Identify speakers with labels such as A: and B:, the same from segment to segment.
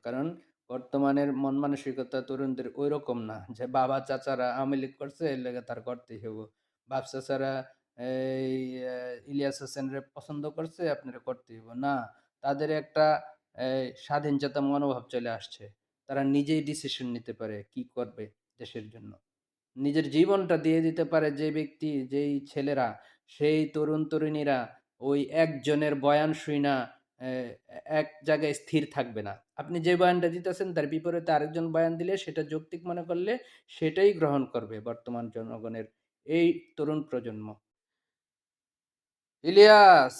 A: কারণ বর্তমানের মন মানসিকতা তরুণদের ঐরকম না যে বাবা চাচারা আওয়ামী লীগ করছে এর লেগে তার করতেই হইব। বাপ চাচারা এই ইলিয়াস হোসেনরে পছন্দ করছে আপনারে করতেই হইব। না, তাদের একটা স্বাধীনচেতা মনোভাব চলে আসছে। তারা নিজেই ডিসিশন নিতে পারে কি করবে দেশের জন্য। নিজের জীবনটা দিয়ে দিতে পারে যে ব্যক্তি, যেই ছেলেরা, সেই তরুণ-তরুণীরা ওই একজনের বয়ান শুইনা এ এক জায়গায় স্থির থাকবে না। আপনি যে বয়ানটা দিতেছেন তার বিপরীতে আরেকজন বয়ান দিলে সেটা যৌক্তিক মনে করলে সেটাই গ্রহণ করবে বর্তমান জনগণের এই তরুণ প্রজন্ম। ইলিয়াস,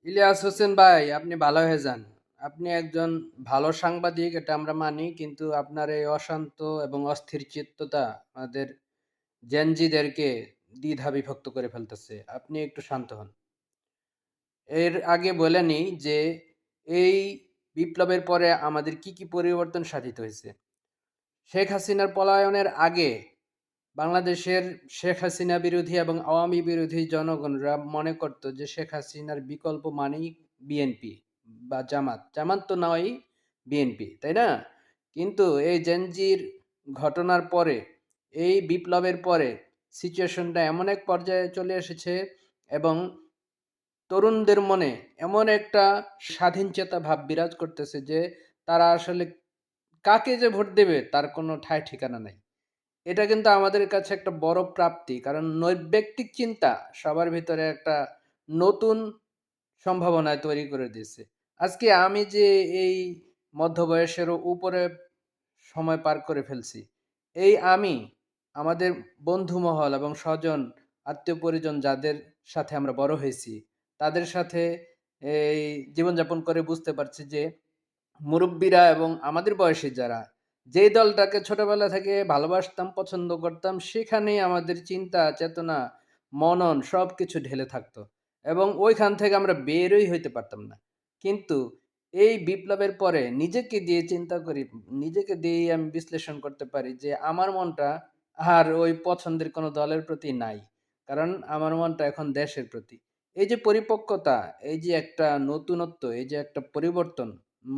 A: ইলিয়াস হোসেন ভাই আপনি ভালো হয়ে যান। আপনি একজন ভালো সাংবাদিক এটা আমরা মানি। কিন্তু আপনার এই অশান্ত এবং অস্থির চিত্ততা আমাদের জেনজিদেরকে দ্বিধা বিভক্ত করে ফেলতেছে। আপনি একটু শান্ত হন। এর আগে বলে নিই যে এই বিপ্লবের পরে আমাদের কি পরিবর্তন সাধিত হয়েছে। শেখ হাসিনার পলায়নের আগে বাংলাদেশের শেখ হাসিনা বিরোধী এবং আওয়ামী বিরোধী জনগণরা মনে করত যে শেখ হাসিনার বিকল্প মানেই বিএনপি বা জামাত। জামাত তো নয়ই, বিএনপি, তাই না? কিন্তু এই জেনজির ঘটনার পরে, এই বিপ্লবের পরে সিচুয়েশনটা এমন এক পর্যায়ে চলে এসেছে এবং তরুণদের মনে এমন একটা স্বাধীনচেতা ভাব বিরাজ করতেছে যে তারা আসলে কাকে যে ভোট দেবে তার কোনো ঠাঁই ঠিকানা নাই। এটা কিন্তু আমাদের কাছে একটা বড় প্রাপ্তি। কারণ নৈর্ব্যক্তিক চিন্তা সবার ভিতরে একটা নতুন সম্ভাবনায় তৈরি করে দিয়েছে। আজকে আমি যে এই মধ্য বয়সেরও উপরে সময় পার করে ফেলছি। এই আমি আমাদের বন্ধুমহল এবং স্বজন, আত্মীয়-পরিজন যাদের সাথে আমরা বড় হয়েছি, তাদের সাথে এই জীবনযাপন করে বুঝতে পারছি যে মুরুব্বিরা এবং আমাদের বয়সী যারা, যেই দলটাকে ছোটবেলা থেকে ভালোবাসতাম, পছন্দ করতাম, সেখানেই আমাদের চিন্তা, চেতনা, মনন সবকিছু ঢেলে থাকতো এবং ওইখান থেকে আমরা বেরই হইতে পারতাম না। কিন্তু এই বিপ্লবের পরে নিজেকে দিয়ে চিন্তা করি, নিজেকে দিয়েই আমি বিশ্লেষণ করতে পারি যে আমার মনটা আর ওই পছন্দের কোনো দলের প্রতি নাই। কারণ আমার মনটা এখন দেশের প্রতি। এই যে পরিপক্কতা, এই যে একটা নতুনত্ব, এই যে একটা পরিবর্তন,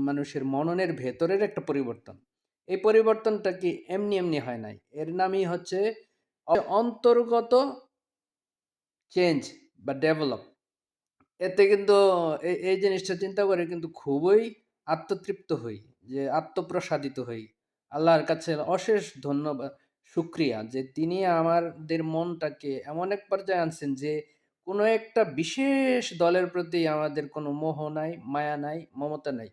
A: মানুষের মননের ভেতরের একটা পরিবর্তন। এই পরিবর্তনটা কি এমনি হয় নাই। এর নামই হচ্ছে অন্তর্গত চেঞ্জ বা ডেভেলপ। এতে কিন্তু এই জিনিসটা চিন্তা করে কিন্তু খুবই আত্মতৃপ্ত হই, যে আত্মপ্রসাদিত হই। আল্লাহর কাছে অশেষ ধন্যবাদ, শুকরিয়া যে তিনি আমাদের মনটাকে এমন এক পর্যায়ে আনছেন যে কোনো একটা বিশেষ দলের প্রতি আমাদের কোনো মোহ নাই, মায়া নাই, মমতা নাই।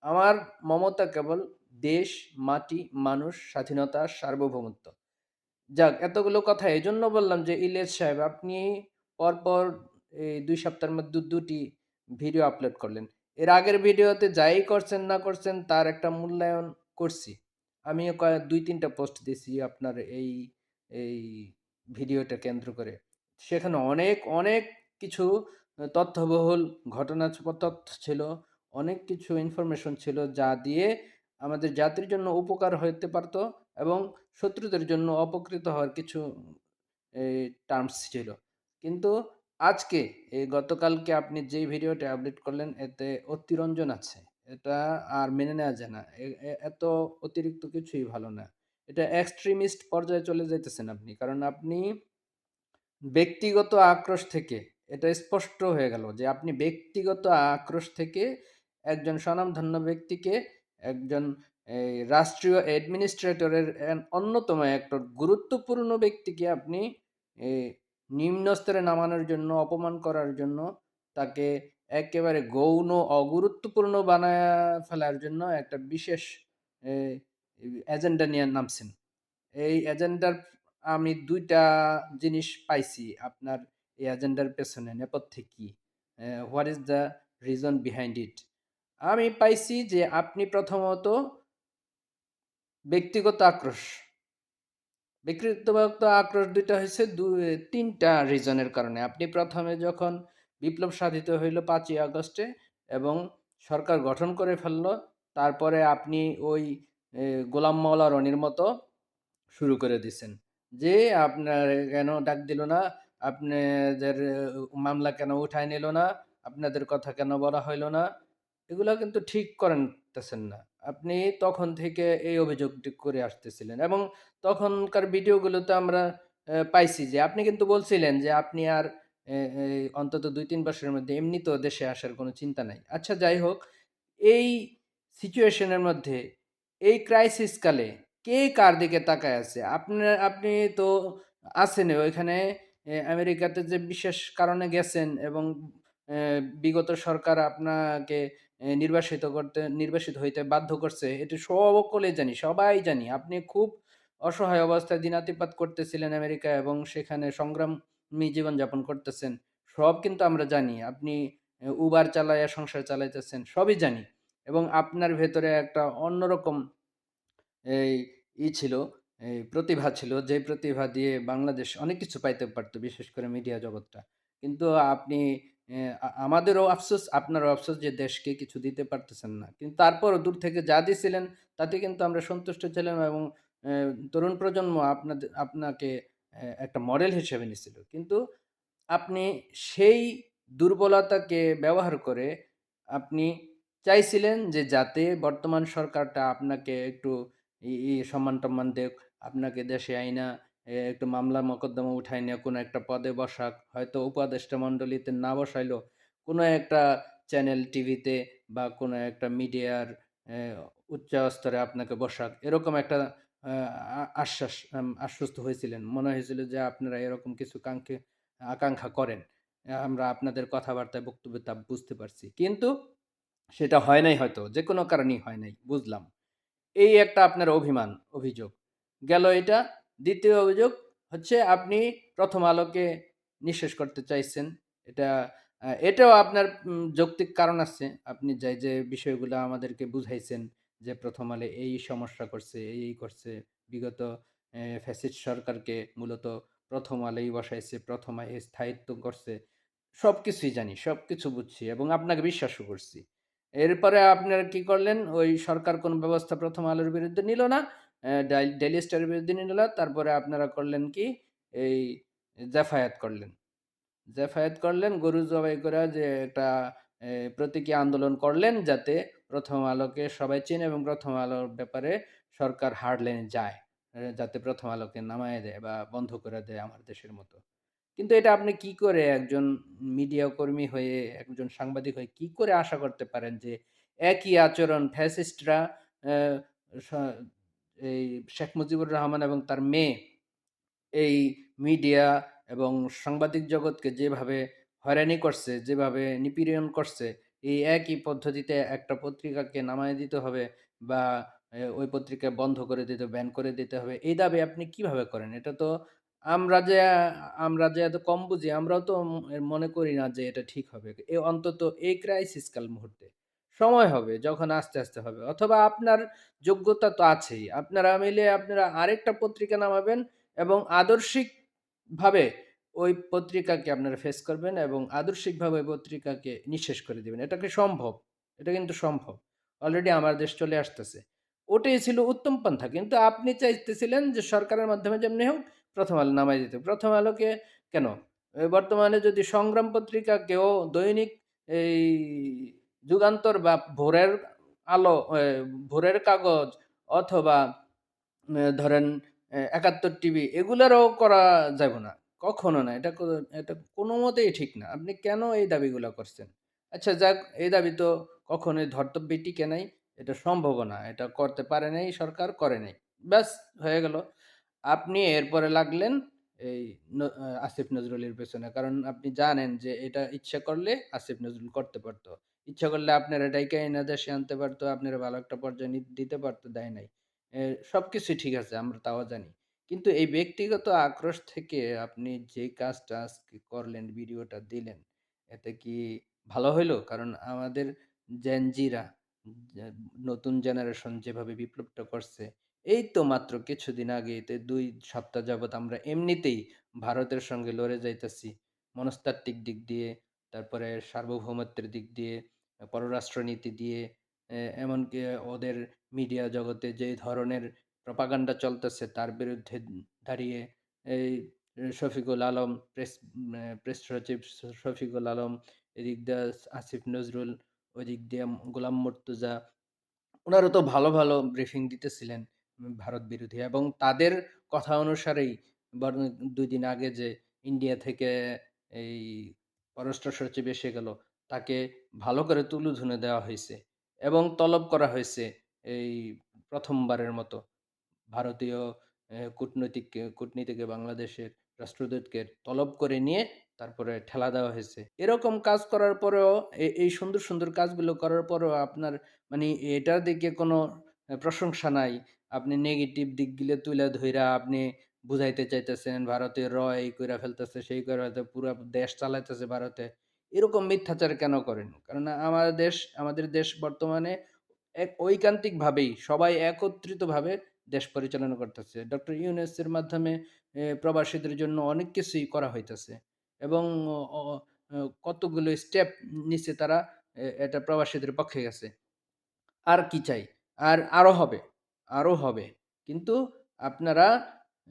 A: আমার মমতা কেবল দেশ, মাটি, মানুষ, স্বাধীনতা, সার্বভৌমত্ব। যাক, এতগুলো কথা এজন্য বললাম যে ইলিয়াস সাহেব আপনি পরপর এই ২ সপ্তাহের মধ্যে ২ টি ভিডিও আপলোড করলেন। এর আগের ভিডিওতে যাই করছেন না করছেন তার একটা মূল্যায়ন করছি। আমিও ২-৩ টা পোস্ট দিছি আপনার এই ভিডিওটা কেন্দ্র করে। সেখানে অনেক কিছু তথ্যবহুল তথ্য ছিল। অনেক কিছু ইনফরমেশন ছিল যা দিয়ে আমাদের জাতির জন্য উপকার হইতে পারত এবং শত্রুদের জন্য অপকৃত হওয়ার কিছু এই টার্মস ছিল। কিন্তু আজকে এই গতকালকে আপনি যেই ভিডিওটা আপলোড করলেন এতে অতিরঞ্জন আছে। এটা আর মেনে নেওয়া যায় না। এ এ এত অতিরিক্ত কিছুই ভালো না। এটা এক্সট্রিমিস্ট পর্যায়ে চলে যাইতেছেন আপনি। কারণ আপনি ব্যক্তিগত আক্রোশ থেকে এটা স্পষ্ট হয়ে গেল যে আপনি ব্যক্তিগত আক্রোশ থেকে একজন স্বনামধন্য ব্যক্তিকে, একজন এই রাষ্ট্রীয় অ্যাডমিনিস্ট্রেটরের অন্যতম একটা গুরুত্বপূর্ণ ব্যক্তিকে আপনি এই নিম্ন স্তরে নামানোর জন্য, অপমান করার জন্য, তাকে একেবারে গৌণ অগুরুত্বপূর্ণ বানায়া ফেলার জন্য একটা বিশেষ এ এজেন্ডা নিয়ে নামছেন। এই এজেন্ডার আমি ২ টা জিনিস পাইছি আপনার এই এজেন্ডার পেছনে নেপথ্যে কি? What is the reason behind it? আমি পাইছি যে আপনি প্রথমত ব্যক্তিগত আক্রোশ। ব্যক্তিগত আক্রোশ ২ টা হইছে ৩ টা রিজনের কারণে। আপনি ১ম এ যখন বিপ্লব সাধিত হইল ৫ই আগস্টে এবং সরকার গঠন করে ফেলল, তারপরে আপনি ওই গোলাম মাওলা রনির মতো শুরু করে দিছেন। যে আপনার কেন ডাক দিল না? আপনাদের মামলা কেন উঠায় নিল না? আপনাদের কথা কেন বলা হইল না? এগুলা কিন্তু ঠিক করতেছেন না। আপনি তখন থেকে এই অভিযোগটি করে আসতেছিলেন এবং তখনকার ভিডিওগুলোতে আমরা পাইছি যে আপনি কিন্তু বলছিলেন যে আপনি আর এই অন্তত ২-৩ বছরের মধ্যে এমনিতেও দেশে আসার কোনো চিন্তা নাই। আচ্ছা যাই হোক, এই সিচুয়েশন এর মধ্যে এই ক্রাইসিস কালে কে কার দিকে তাকায় আছে? আপনি তো আছেনই ওইখানে, আমেরিকাতে যে বিশেষ কারণে গেছেন এবং বিগত সরকার আপনাকে নির্বাসিত হইতে বাধ্য করছে। এটি সকলে জানি, সবাই জানি। আপনি খুব অসহায় অবস্থায় দিনাতিপাত করতেছিলেন আমেরিকায় এবং সেখানে সংগ্রামী জীবনযাপন করতেছেন। সব কিন্তু আমরা জানি। আপনি উবার চালাইয়া সংসার চালাইতেছেন, সবই জানি। এবং আপনার ভেতরে একটা অন্যরকম এই ছিল, এই প্রতিভা ছিল, যে প্রতিভা দিয়ে বাংলাদেশ অনেক কিছু পাইতে পারত, বিশেষ করে মিডিয়া জগৎটা। কিন্তু আপনি আমাদেরও আফসোস, আপনারও আফসোস যে দেশকে কিছু দিতে পারতেছেন না। কিন্তু তারপরও দূর থেকে যা দিছিলেন তাতে কিন্তু আমরা সন্তুষ্ট ছিলাম এবং তরুণ প্রজন্ম আপনাকে একটা মডেল হিসেবে নিছিল। কিন্তু আপনি সেই দুর্বলতাকে ব্যবহার করে আপনি চাইছিলেন যে যাতে বর্তমান সরকারটা আপনাকে একটু সম্মান-টম্মান দেক, আপনাকে দেশে আইনা একটু মামলা মোকদ্দমা উঠাইনা কোনো একটা পদে বসাক। হয়তো উপদেষ্টা মণ্ডলীতে না বসাইলেও কোনো একটা চ্যানেল টিভিতে বা কোনো একটা মিডিয়ার উচ্চ স্তরে আপনাকে বসাক। এরকম একটা আ আ আশ্বাস আশ্বস্ত হয়েছিলেন। মনে হয়েছিল যে আপনারা এরকম কিছু আকাঙ্ক্ষা করেন। আমরা আপনাদের কথাবার্তায় বক্তব্যে তা বুঝতে পারছি। কিন্তু সেটা হয় নাই হয়তো। যেকোনো কারণেই হয় নাই, বুঝলাম। এই একটা আপনার অভিযোগ। গেল এটা। ২য় অভিযোগ হচ্ছে আপনি 'প্রথম আলোকে' নিঃশেষ করতে চাইছেন। এটাও আপনার যৌক্তিক কারণ আছে। আপনি যে বিষয়গুলো আমাদেরকে বুঝাইছেন যে 'প্রথম আলো' এই সমস্যা করছে, এই করছে। বিগত ফ্যাসিস্ট সরকারকে মূলত 'প্রথম আলোই' বসাইছে, 'প্রথম আলোই' স্থায়িত্ব করছে। সবকিছুই জানি, সবকিছু বুঝছি এবং আপনাকে বিশ্বাসও করছি। এরপরে আপনারা কি করলেন? ওই সরকার কোন ব্যবস্থা 'প্রথম আলোর' বিরুদ্ধে নিল না। ডেইলি স্টারের বিরুদ্ধে নিল না। তারপরে আপনারা করলেন কি? এই জাফায়াত করলেন। গরু জবাই কইরা যে একটা প্রতীকী আন্দোলন করলেন যাতে 'প্রথম আলোকে' সবাই চেনে এবং 'প্রথম আলোর' ব্যাপারে সরকার হার্ড লাইনে যায়। যাতে 'প্রথম আলোকে' নামায়া দেয় বা বন্ধ করে দেয় আমার দেশের মতো। কিন্তু এটা আপনি কি করে একজন মিডিয়া কর্মী হয়ে, একজন সাংবাদিক হয়ে কি করে আশা করতে পারেন যে একই আচরণ ফ্যাসিস্টরা অ্যা স এই শেখ মুজিবুর রহমান এবং তার মেয়ে এই মিডিয়া এবং সাংবাদিক জগৎকে যেভাবে হয়রানি করছে, যেভাবে নিপীড়ন করছে, এই একই পদ্ধতিতে একটা পত্রিকাকে নামায় দিতে হবে বা ওই পত্রিকা বন্ধ করে দিতে, ব্যান করে দিতে হবে। এই দাবি আপনি কিভাবে করেন? এটা তো আমরা যে আমরা যে এত কম বুঝি, আমরাও তো মনে করি না যে এটা ঠিক হবে। অন্তত এই ক্রাইসিস কাল মুহূর্তে। সময় হবে যখন আস্তে, আস্তে হবে। অথবা আপনার যোগ্যতা তো আছেই। আপনারা আরেকটা পত্রিকা নামাবেন এবং আদর্শিকভাবে ওই পত্রিকাকে আপনারা ফেস করবেন এবং আদর্শিকভাবে ওই পত্রিকাকে নিঃশেষ করে দিবেন। এটা কি সম্ভব? এটা কিন্তু সম্ভব। অলরেডি আমার দেশ চলে আসতেছে। ওটাই ছিল উত্তম পন্থা। কিন্তু আপনি চাইতেছিলেন যে সরকারের মাধ্যমে যেমনি হোক 'প্রথম আলো' নামায় দিতে। 'প্রথম আলোকে' কেন? বর্তমানে যদি 'সংগ্রাম' পত্রিকাকেও দৈনিক এই 'যুগান্তর' বা 'ভোরের কাগজ' অথবা ধরেন ৭১ টিভি এগুলারও করা যাবে না। কখনো না। এটা কোনমতেই ঠিক না। আপনি কেন এই দাবিগুলা করছেন? আচ্ছা যাক, এই দাবি তো কখনোই ধর্তব্যে টিকে নাই। এটা সম্ভবও না। এটা করতে পারে নাই সরকার, করে নাই। ব্যাস হয়ে গেল। আপনি এরপরে লাগলেন এই আসিফ নজরুলের পেছনে। কারণ আপনি জানেন যে এটা ইচ্ছা করলে আসিফ নজরুল করতে পারত। ইচ্ছা করলে আপনারা ডাইকা এনে দেশে আনতে পারত, আপনারা ভালো একটা পর্যায়ে দিতে পারত, দেয় নাই। এ সবকিছুই ঠিক আছে, আমরা তাও জানি। কিন্তু এই ব্যক্তিগত আক্রোশ থেকে আপনি যে কাজটা আজকে করলেন, ভিডিওটা দিলেন, এতে কি ভালো হইল? কারণ আমাদের Gen Z-রা যে নতুন জেনারেশন যেভাবে বিপ্লবটা করছে, এই তো মাত্র কিছুদিন আগেই ২ সপ্তাহ যাবৎ আমরা এমনিতেই ভারতের সঙ্গে লড়ে যাইতেছি। মনস্তাত্ত্বিক দিক দিয়ে, তারপরে সার্বভৌমত্বের দিক দিয়ে, পররাষ্ট্রনীতি দিয়ে, এমনকি ওদের মিডিয়া জগতে যে ধরনের প্রপাগান্ডা চলতেছে তার বিরুদ্ধে দাঁড়িয়ে এই শফিকুল আলম প্রেস সচিব শফিকুল আলম, এদিক দিয়ে আসিফ নজরুল, ওইদিক দিয়ে গোলাম মুর্তুজা, উনারা তো ভালো, ভালো ব্রিফিং দিতেছিলেন ভারত বিরোধী এবং তাদের কথা অনুসারেই বরং ২ দিন আগে যে ইন্ডিয়া থেকে এই পররাষ্ট্র সচিব এসে গেল, তাকে ভালো করে তুলোধুনে দেওয়া হইছে এবং তলব করা হয়েছে এই ১ম বারের মতো। ভারতীয় কূটনীতিকে বাংলাদেশের রাষ্ট্রদূতকে তলব করে নিয়ে তারপরে ঠেলা দেওয়া হয়েছে। এরকম কাজ করার পরেও এই সুন্দর, সুন্দর কাজগুলো করার পরেও আপনার মানে এটার দিকে কোনো প্রশংসা নাই। আপনি নেগেটিভ দিকগুলো তুইলা ধইরা আপনি বুঝাইতে চাইতেছেন, ভারতে এই কইরা ফেলতেছে, সেই কইরা ফেলতেছে, পুরা দেশ চালাইতেছে ভারতে। এরকম মিথ্যাচার কেন করেন? কারণ আমাদের দেশ বর্তমানে ঐকান্তিকভাবেই সবাই একত্রিতভাবে দেশ পরিচালনা করতেছে। ডক্টর ইউনূসের মাধ্যমে প্রবাসীদের জন্য অনেক কিছুই করা হইতেছে এবং অ অ কতগুলো স্টেপ নিছে তারা এটা প্রবাসীদের পক্ষে গেছে। আর কি চাই? আরো হবে, আরো হবে। কিন্তু আপনারা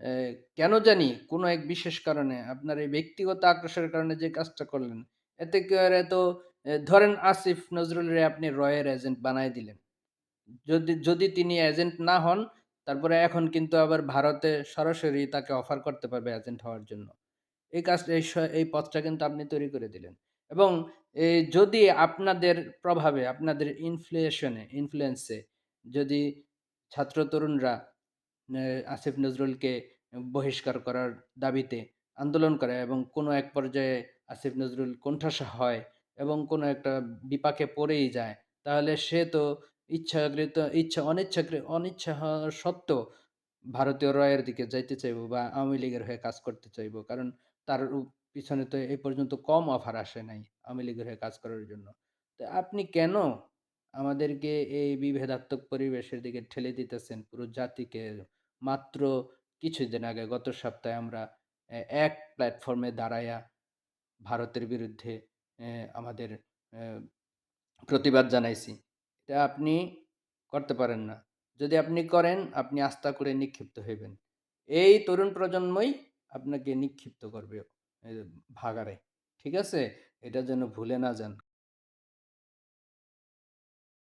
A: অ্যা কেন জানি কোনো এক বিশেষ কারণে আপনার এই ব্যক্তিগত আক্রোশের কারণে যে কাজটা করলেন, এতে করে তো ধরেন আসিফ নজরুলরে আপনি রয়ের এজেন্ট বানায় দিলেন। যদি যদি তিনি এজেন্ট না হন, তারপরে এখন কিন্তু আবার ভারতে সরাসরি তাকে অফার করতে পারবে এজেন্ট হওয়ার জন্য। এই কাজ এই পথটা কিন্তু আপনি তৈরি করে দিলেন। এবং যদি আপনাদের প্রভাবে, আপনাদের ইনফ্লুয়েন্স এ যদি ছাত্র তরুণরা নে আসিফ নজরুলকে বহিষ্কার করার দাবিতে আন্দোলন করে এবং কোনো এক পর্যায়ে আসিফ নজরুল কোণঠাসা হয় এবং কোনো একটা বিপাকে পড়েই যায়, তাহলে সে তো অনিচ্ছা হওয়া সত্ত্বেও ভারতীয় রয়ের দিকে যাইতে চাইবো বা আওয়ামী লীগের হয়ে কাজ করতে চাইবো। কারণ তার পিছনে তো এই পর্যন্ত কম অফার আসে নাই আওয়ামী লীগের হয়ে কাজ করার জন্য। তো আপনি কেন আমাদেরকে এই বিভেদাত্মক পরিবেশের দিকে ঠেলে দিতেছেন পুরো জাতিকে? মাত্র কিছুদিন আগে গত সপ্তাহে আমরা এক প্ল্যাটফর্মে দাঁড়াইয়া ভারতের বিরুদ্ধে আমাদের অ্যা প্রতিবাদ জানাইছি। এটা আপনি করতে পারেন না। যদি আপনি করেন, আপনি আস্থা করে নিক্ষিপ্ত হইবেন। এই তরুণ প্রজন্মই আপনাকে নিক্ষিপ্ত করবে এ ভাগাড়ে। ঠিক আছে? এটা যেন ভুলে না যান।